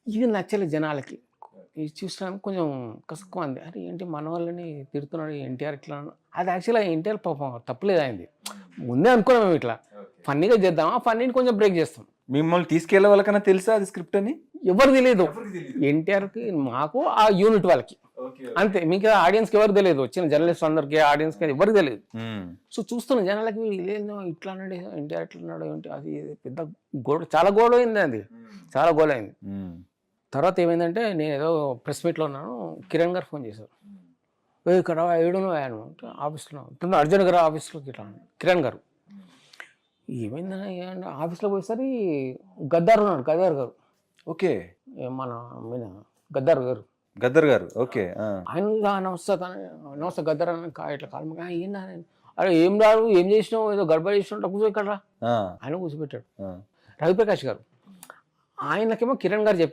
ఇది నచ్చలేదు జనాలకి. ఇది చూసినాక కొంచెం కసుక్కుమంది. అరే ఏంటి మన వాళ్ళని తిడుతున్నాడు ఎన్టీఆర్ ఇట్లా అది యాక్చువల్గా ఎన్టీఆర్ పాపం తప్పులేదు అయింది. ముందే అనుకున్నాం మేము ఇట్లా ఫన్నీగా చేద్దాం, ఆ ఫన్నీని కొంచెం బ్రేక్ చేస్తాం. మిమ్మల్ని తీసుకెళ్లే వాళ్ళకన్నా తెలుసా అది స్క్రిప్ట్ అని? ఎవరు తెలియదు ఎన్టీఆర్కి, మాకు, ఆ యూనిట్ వాళ్ళకి అంతే. మీకు ఆడియన్స్కి ఎవరు తెలియదు, వచ్చిన జర్నలిస్ట్ అందరికి ఆడియన్స్కి ఎవరికి తెలియదు. సో చూస్తున్న జనాలకి ఇదేందో ఇట్లా అన్నాడు ఎన్టీఆర్ ఇట్లా అన్నాడు ఏంటి అది పెద్ద గోడ, చాలా గోడ అయింది, అది చాలా గోడ అయింది. తర్వాత ఏమైందంటే నేను ఏదో ప్రెస్ మీట్లో ఉన్నాను, కిరణ్ గారు ఫోన్ చేశారు. ఇక్కడ ఏడునో ఆయన ఆఫీస్లో అర్జున్ గారు ఆఫీస్లోకి ఇట్లా కిరణ్ గారు ఏమైందని ఆఫీస్లో పోయేసరి గద్దార్ ఉన్నాడు, గద్దార్ గారు. ఓకే, మన మీద గద్దార్ గారు. గద్దర్ గారు, ఓకే. ఆయన నమస్తే గద్దర్ అని ఇట్లా కాలు ఏంటి అరే ఏం రాదు ఏం చేసినావు ఏదో గడబడి చేసినట్టు కూర్చో ఇక్కడ ఆయన కూర్చోబెట్టాడు. రవిప్రకాష్ గారు ఆయనకేమో కిరణ్ గారు చెప్పారు